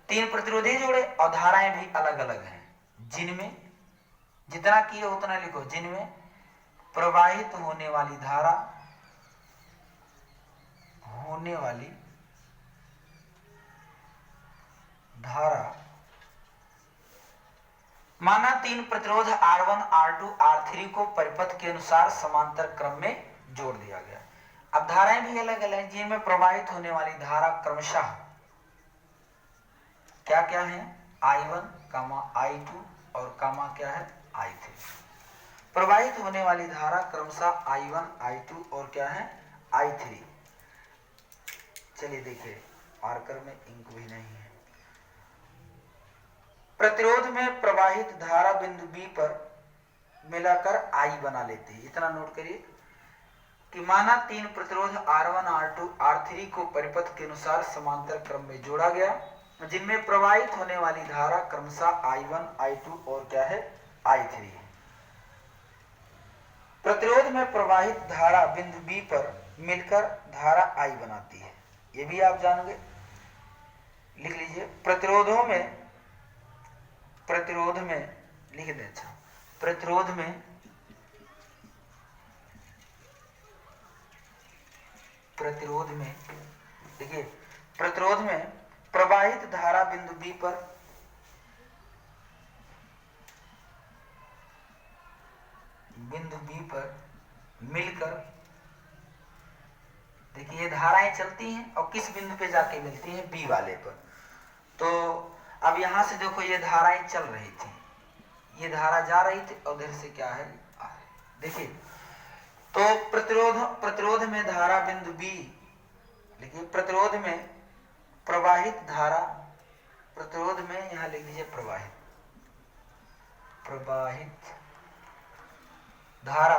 Speaker 1: तीन प्रतिरोधी जोड़े और धाराएं भी अलग अलग हैं, जिनमें जितना किए उतना लिखो, जिनमें प्रवाहित होने वाली धारा माना तीन प्रतिरोध R1, R2, R3 को परिपथ के अनुसार समांतर क्रम में जोड़ दिया गया। अब धाराएं भी अलग अलग, जिनमें प्रवाहित होने वाली धारा क्रमशः क्या क्या है, I1, I2 और क्या है, I3। प्रवाहित होने वाली धारा क्रमशः I1, I2 और क्या है, I3। चलिए देखिए, मार्कर में इंक भी नहीं है। प्रतिरोध में प्रवाहित धारा बिंदु B पर मिलाकर I बना लेती है। इतना नोट करिए कि माना तीन प्रतिरोध R1, R2, R3 को परिपथ के अनुसार समांतर क्रम में जोड़ा गया, जिनमें प्रवाहित होने वाली धारा क्रमशः I1, I2 और क्या है, I3 है। प्रतिरोध में प्रवाहित धारा बिंदु B पर मिलकर धारा I बनाती है। ये भी आप जान गए, लिख लीजिए। प्रतिरोध में लिख दे, अच्छा, प्रतिरोध में देखिए, प्रतिरोध में प्रवाहित धारा बिंदु B पर मिलकर, देखिए ये धाराएं चलती हैं और किस बिंदु पे जाके मिलती हैं, B वाले पर। तो अब यहां से देखो, ये धाराएं चल रही थी, ये धारा जा रही थी और उधर से क्या है, आ रही। देखिए, तो प्रतिरोध में धारा बिंदु B, देखिए प्रतिरोध में प्रवाहित धारा, प्रतिरोध में यहां लिख लीजिए प्रवाहित धारा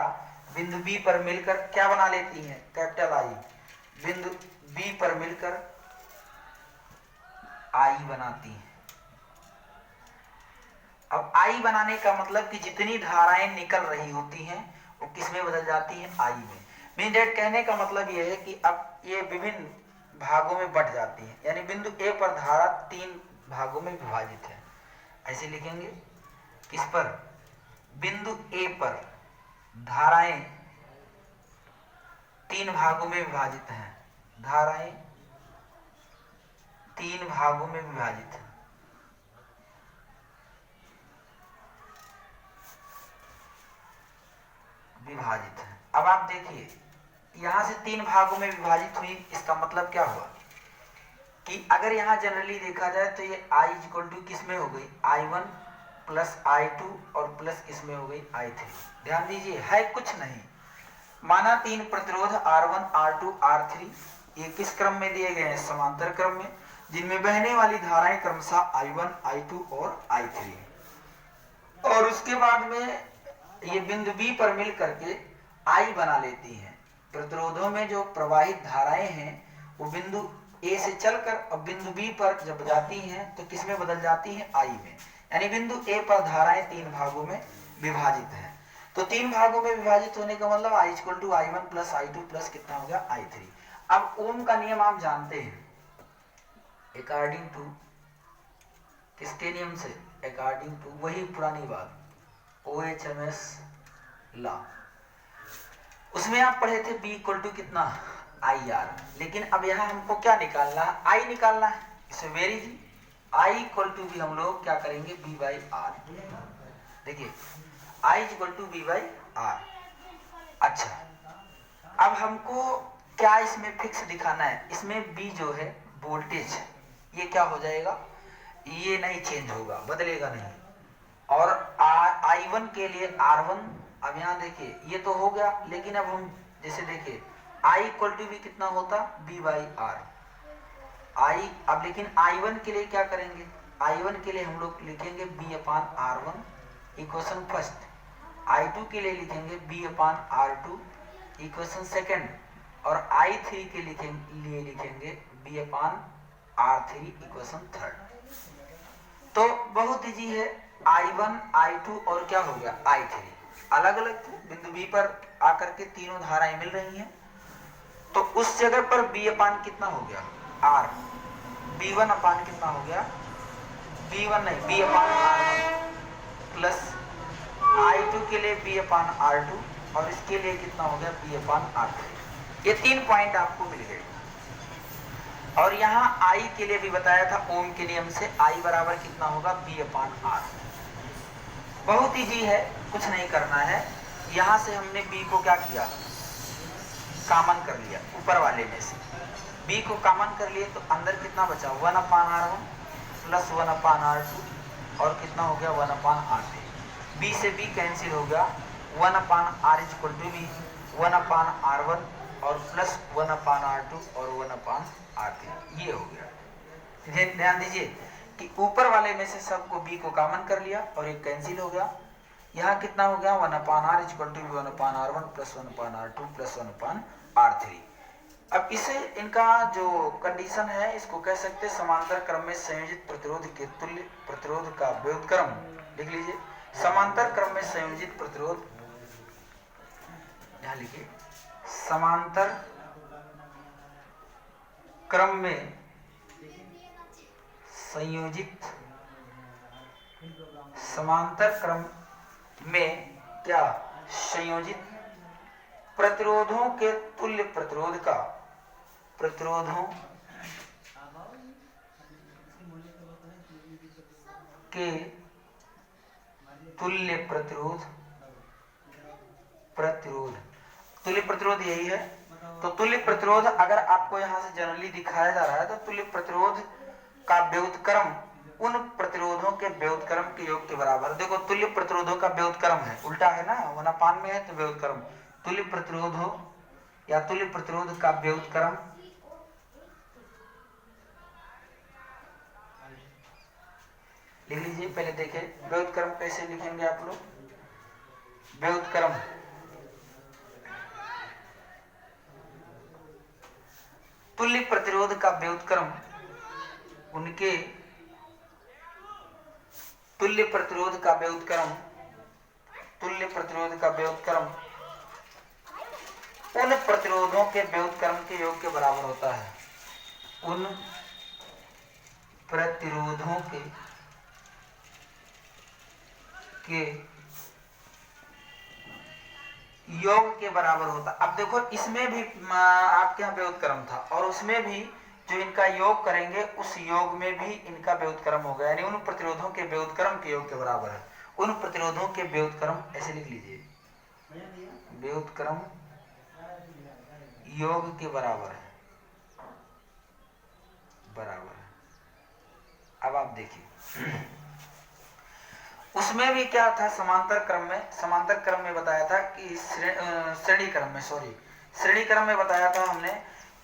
Speaker 1: बिंदु B पर मिलकर क्या बना लेती है, कैपिटल I। बिंदु B पर मिलकर I बनाती है। अब I बनाने का मतलब कि जितनी धाराएं निकल रही होती हैं वो किस में बदल जाती हैं, I में। मीन डेट कहने का मतलब यह है कि अब ये विभिन्न भागों में बट जाती है, यानी बिंदु A पर धारा तीन भागों में विभाजित है। ऐसे लिखेंगे, किस पर, बिंदु A पर धाराएं तीन भागों में विभाजित हैं, धाराएं तीन भागों में विभाजित है। अब आप देखिए, यहां से तीन भागों में विभाजित हुई, इसका मतलब क्या हुआ कि अगर यहां जनरली देखा जाए तो ये I इक्वल टू किस में हो गई, I1 प्लस I2 और प्लस किस में हो गई, I3। ध्यान दीजिए, है कुछ नहीं। माना तीन प्रतिरोध R1, R2, R3 ये किस क्रम में दिए गए हैं, समांतर क्रम में, जिनमें बहने वाली धाराएं क्रमशः I1, I2 और I3। और उसके बाद में ये बिंदु B पर मिल करके I बना लेती हैं। प्रतिरोधों में जो प्रवाहित धाराएं हैं वो बिंदु A से चलकर अब बिंदु B पर जब जाती हैं तो किस में बदल जाती हैं, I में। यानी बिंदु A पर धाराएं तीन भागों में विभाजित हैं। तो तीन भागों में विभाजित होने का मतलब I equal to I1 plus I2 plus कितना हो गया, I3। अब ओम का नियम आप जानते हैं, अकॉर्डिंग टू, किसके नियम से, अकॉर्डिंग टू, वही पुरानी बात, OHMS लॉ। उसमें आप पढ़े थे B इक्वल टू कितना, IR। लेकिन अब यहाँ हमको क्या निकालना है, I निकालना है। इसमें very easy, I equal to भी हम लोग क्या करेंगे, B बाई R। देखिए I equal to B by R। अच्छा, अब हमको क्या इसमें फिक्स दिखाना है, इसमें B जो है वोल्टेज, ये क्या हो जाएगा, ये नहीं चेंज होगा, बदलेगा नहीं। और I1 के लिए R1, अब यहाँ देखिए ये तो हो गया, लेकिन अब हम जैसे देखिए I इक्वल टू भी कितना होता, B बाई R। अब लेकिन I1 के लिए क्या करेंगे, I1 के लिए हम लोग लिखेंगे B upon R1 equation first, I2 के लिए लिखेंगे B upon R2 equation second, और I3 के लिए लिखेंगे B अपान R3 इक्वेशन थर्ड। तो बहुत इजी है, I1, I2 और क्या हो गया, I3 अलग अलग थे, बिंदु B पर आकर के तीनों धाराएं मिल रही हैं। तो उस जगह पर B अपान कितना हो गया, R, B1 अपान कितना हो गया, B1 नहीं, B upon R1 plus I2 के लिए B अपान R2 और इसके लिए कितना हो गया B अपान R3। ये 3 पॉइंट आपको मिल गए। और यहाँ I के लिए भी बताया था ओम के नियम से I बराबर कितना होगा B अपान R। बहुत इजी है, कुछ नहीं करना है। यहाँ से हमने B को क्या किया, कॉमन कर लिया ऊपर वाले में से। B को कॉमन कर लिए तो अंदर कितना बचा 1 upon R1 plus 1 upon R2 और कितना हो गया 1 अपान R3। B से B कैंसिल हो गया, 1 upon R equal to B 1 upon R1 और प्लस 1 अपान R2 और 1 अपान R3। ये हो गया। ध्यान दीजिए कि ऊपर वाले में से सबको B को कॉमन कर लिया और एक कैंसिल हो गया। यहाँ कितना हो गया 1 upon R equal to 1 upon R1 plus 1 upon R2 plus 1 upon R3। अब इसे इनका जो कंडीशन है इसको कह सकते हैं समांतर क्रम में संयोजित प्रतिरोध के तुल्य प्रतिरोध का व्युत्क्रम। लिख लीजिए समांतर क्रम में संयोजित प्रतिरोध, यहाँ लिखिए समांतर क्रम में संयोजित, समांतर क्रम में क्या संयोजित प्रतिरोधों के तुल्य प्रतिरोध का, प्रतिरोधों के तुल्य प्रतिरोध, प्रतिरोध तुल्य प्रतिरोध यही है। तो तुल्य प्रतिरोध अगर आपको यहां से जनरली दिखाया जा रहा है तो तुल्य प्रतिरोध का व्युत्क्रम उन प्रतिरोधों के व्युत्क्रम के योग के बराबर। देखो तुल्य प्रतिरोधों का व्युत्क्रम है, उल्टा है ना, 1 अपान में है तो व्युत्क्रम। तुल्य प्रतिरोधों या तुल्य प्रतिरोध का व्युत्क्रम लिख लीजिए। पहले देखें व्युत्क्रम कैसे लिखेंगे आप लोग। व्युत्क्रम तुल्य प्रतिरोध का व्युत्क्रम उनके तुल्य प्रतिरोध का व्युत्क्रम, तुल्य प्रतिरोध का व्युत्क्रम उन प्रतिरोधों के व्युत्क्रम के योग के बराबर होता है। उन प्रतिरोधों के योग के बराबर होता। अब देखो इसमें भी आपके यहाँ व्युत्क्रम था और उसमें भी जो इनका योग करेंगे उस योग में भी इनका व्युत्क्रम होगा, यानी उन प्रतिरोधों के व्युत्क्रम के योग के बराबर है। उन प्रतिरोधों के व्युत्क्रम ऐसे लिख लीजिए, व्युत्क्रम योग के बराबर है, बराबर है। अब आप देखिए उसमें भी क्या था, समांतर क्रम में बताया था कि श्रेणी क्रम में बताया था हमने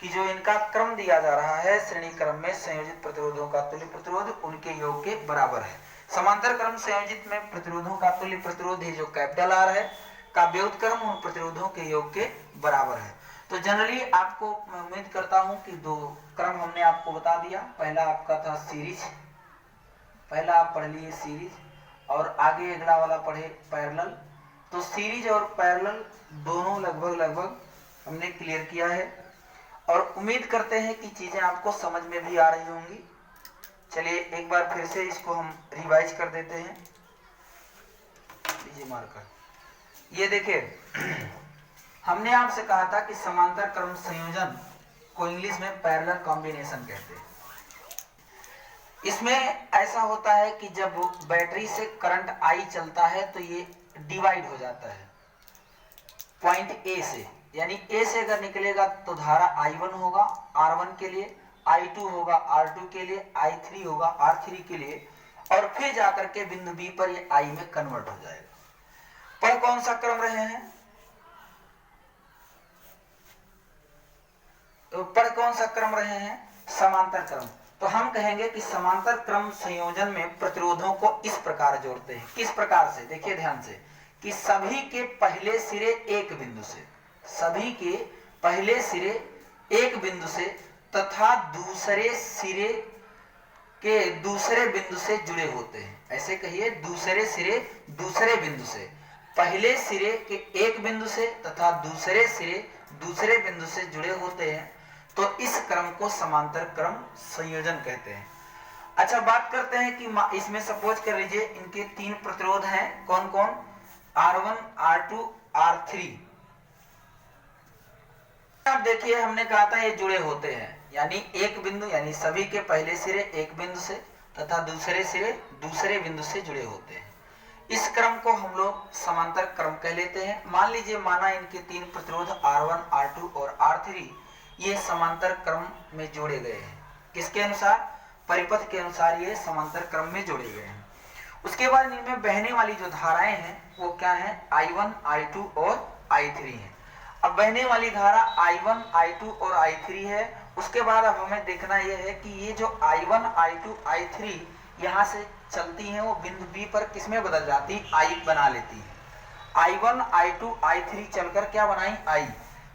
Speaker 1: कि जो इनका क्रम दिया जा रहा है श्रेणी क्रम में संयोजित प्रतिरोधों का तुल्य प्रतिरोध उनके योग के बराबर है। समांतर क्रम संयोजित में प्रतिरोधों का तुल्य प्रतिरोध है जो कैपिटल R है का व्युत्क्रम उन प्रतिरोधों के योग के बराबर है। तो जनरली आपको उम्मीद करता हूं कि 2 क्रम हमने आपको बता दिया। पहला आपका था सीरीज, पहला आप पढ़ लिए सीरीज और आगे अगला वाला पढ़े पैरेलल। तो सीरीज और पैरेलल दोनों लगभग हमने क्लियर किया है और उम्मीद करते हैं कि चीजें आपको समझ में भी आ रही होंगी। चलिए एक बार फिर से इसको हम रिवाइज कर देते हैं। लीजिए मार्कर, ये देखिए हमने आपसे कहा था कि समांतर क्रम संयोजन को इंग्लिश में पैरेलल कॉम्बिनेशन कहते हैं। इसमें ऐसा होता है कि जब बैटरी से करंट I चलता है तो ये डिवाइड हो जाता है पॉइंट A से, यानी A से अगर निकलेगा तो धारा I1 होगा R1 के लिए, I2 होगा R2 के लिए, I3 होगा R3 के लिए और फिर जाकर के बिंदु B पर ये I में कन्वर्ट हो जाएगा। पर कौन सा क्रम रहे हैं, पर कौन सा क्रम रहे हैं, समांतर क्रम। तो हम कहेंगे कि समांतर क्रम संयोजन में प्रतिरोधों को इस प्रकार जोड़ते हैं। किस प्रकार से, देखिए ध्यान से कि सभी के पहले सिरे एक बिंदु से, सभी के पहले सिरे एक बिंदु से तथा दूसरे सिरे के दूसरे बिंदु से जुड़े होते हैं। ऐसे कहिए, दूसरे सिरे दूसरे बिंदु से, पहले सिरे के एक बिंदु से तथा दूसरे सिरे दूसरे बिंदु से जुड़े होते हैं। तो इस क्रम को समांतर क्रम संयोजन कहते हैं। अच्छा, बात करते हैं कि इसमें सपोज कर लीजिए इनके 3 प्रतिरोध हैं, कौन कौन, R1, R2, R3। अब देखिए हमने कहा था ये जुड़े होते हैं, यानी एक बिंदु, यानी सभी के पहले सिरे एक बिंदु से तथा दूसरे सिरे दूसरे बिंदु से जुड़े होते हैं। इस क्रम को हम लोग समांतर क्रम कह लेते हैं। मान लीजिए माना इनके 3 प्रतिरोध R1, R2 और R3 ये समांतर क्रम में जोड़े गए हैं। किसके अनुसार, परिपथ के अनुसार ये समांतर क्रम में जोड़े गए हैं। उसके बाद इनमें बहने वाली जो धाराएं हैं वो क्या है, I1, I2 और I3 है। अब बहने वाली धारा I1, I2 और I3 है। उसके बाद अब हमें देखना यह है कि ये जो I1, I2, I3 यहाँ से चलती हैं वो बिंदु B पर किसमें बदल जाती है, I बना लेती है। I1, I2, I3 चलकर क्या बनाई, I,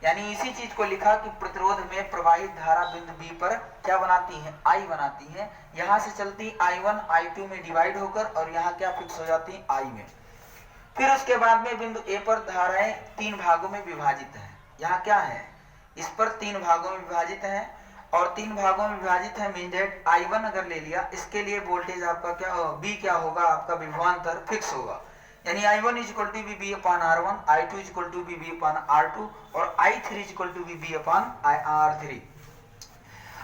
Speaker 1: यानी इसी चीज को लिखा कि प्रतिरोध में प्रवाहित धारा बिंदु B पर क्या बनाती है, I बनाती है। यहाँ से चलती I1, I2 में डिवाइड होकर और यहाँ क्या फिक्स हो जाती है, I में। फिर उसके बाद में बिंदु A पर धाराएं 3 भागों में विभाजित हैं। यहाँ क्या है, इस पर 3 भागों में विभाजित है और 3 भागों में विभाजित है मीन दैट I1 अगर ले लिया, इसके लिए वोल्टेज आपका क्या B क्या होगा, आपका विभवांतर फिक्स होगा, यानी I1 equal to VB upon R1, I2 equal to VB upon R2 और I3 equal to VB upon R3।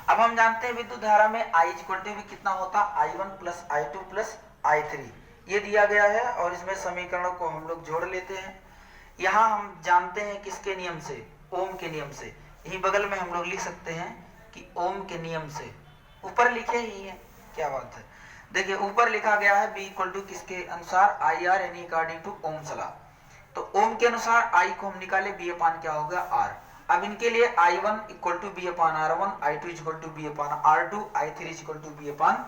Speaker 1: अब हम जानते हैं विद्युत धारा में I इक्वल टू V कितना होता, I1 plus I2 plus I3 ये दिया गया है और इसमें समीकरणों को हम लोग जोड़ लेते हैं। यहाँ हम जानते हैं किसके नियम से, ओम के नियम से। यही बगल में हम लोग लिख सकते हैं कि ओम के नियम से, ऊपर लिखे ही है, क्या बात है। देखिए ऊपर लिखा गया है B इक्वल टू किसके अनुसार, IR यानी अकॉर्डिंग टू ओम्स लॉ। तो ओम के अनुसार I को हम निकाले, B अपान क्या होगा, R। अब इनके लिए I1 equal to B upon R1, I2 equal to B upon R2, I3 equal to B upon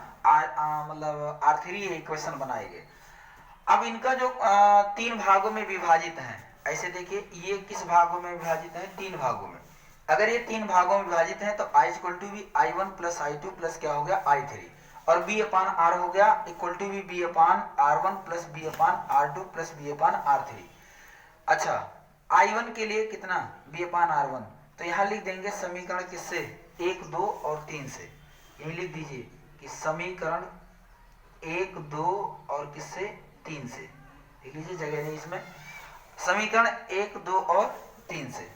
Speaker 1: मतलब R3 ये इक्वेशन बनाएंगे। अब इनका जो 3 भागों में विभाजित है, ऐसे देखिए ये किस भागों में विभाजित है, 3 भागों में। अगर ये 3 भागों में विभाजित है तो I इक्वल टू भी I1 प्लस I2 प्लस क्या हो गया, I3 और B अपान R हो गया इक्वल टू भी B upon R1 plus B upon R2 plus B अपान R3। अच्छा, I1 के लिए कितना, B अपान R1, तो यहाँ लिख देंगे समीकरण किससे, 1, 2 और 3 से। यही लिख दीजिए कि समीकरण 1, 2 और किससे, 3 से। लिख लीजिए, जगह नहीं इसमें, समीकरण 1, 2 और 3 से।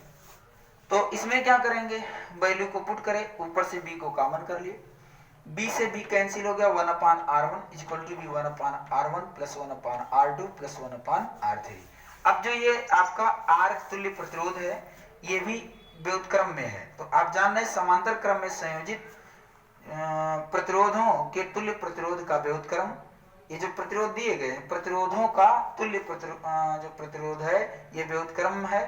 Speaker 1: तो इसमें क्या करेंगे, वैल्यू को पुट करें, ऊपर से B को कॉमन कर लिए, B से B कैंसिल हो गया, 1 upon R1 equal to B 1 upon R1 plus 1 upon R2 plus 1 upon R3। अब जो ये आपका R तुल्य प्रतिरोध है ये भी व्युत्क्रम में है। तो आप जान रहे हैं समांतर क्रम में संयोजित प्रतिरोधों के तुल्य प्रतिरोध का व्युत्क्रम, ये जो प्रतिरोध दिए गए हैं प्रतिरोधों का तुल्य जो प्रतिरोध है ये व्युत्क्रम है।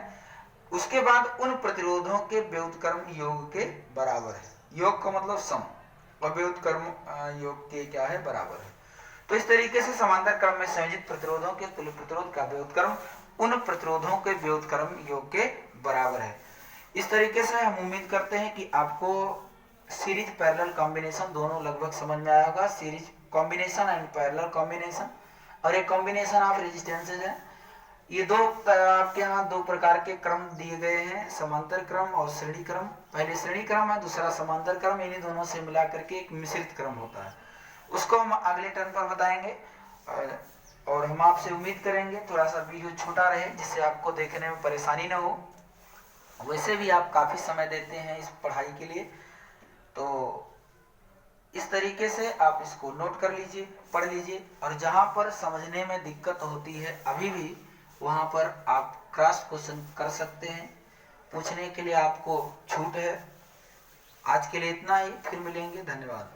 Speaker 1: उसके बाद उन प्रतिरोधों के व्युत्क्रम योग के बराबर है, योग का मतलब सम, और व्युत्क्रम योग के क्या है, बराबर है। तो इस तरीके से समांतर क्रम में संयोजित प्रतिरोधों के तुल्य प्रतिरोध का व्युत्क्रम उन प्रतिरोधों के व्युत्क्रम योग के बराबर है। इस तरीके से हम उम्मीद करते हैं कि आपको सीरीज पैरेलल कॉम्बिनेशन दोनों लगभग समझ में आया होगा। Series combination and parallel combination और एक कॉम्बिनेशन ऑफ रेजिस्टेंसेज है। ये दो आपके यहाँ 2 प्रकार के क्रम दिए गए हैं, समांतर क्रम और श्रेणी क्रम। पहले श्रेणी क्रम है, दूसरा समांतर क्रम। इन्हीं दोनों से मिला करके एक मिश्रित क्रम होता है, उसको हम अगले टर्न पर बताएंगे। और हम आपसे उम्मीद करेंगे थोड़ा सा वीडियो छोटा रहे जिससे आपको देखने में परेशानी ना हो। वैसे भी आप काफी समय देते हैं इस पढ़ाई के लिए, तो इस तरीके से आप इसको नोट कर लीजिए, पढ़ लीजिए, और जहां पर समझने में दिक्कत होती है अभी भी वहां पर आप क्रॉस क्वेश्चन कर सकते हैं, पूछने के लिए आपको छूट है। आज के लिए इतना ही, फिर मिलेंगे, धन्यवाद।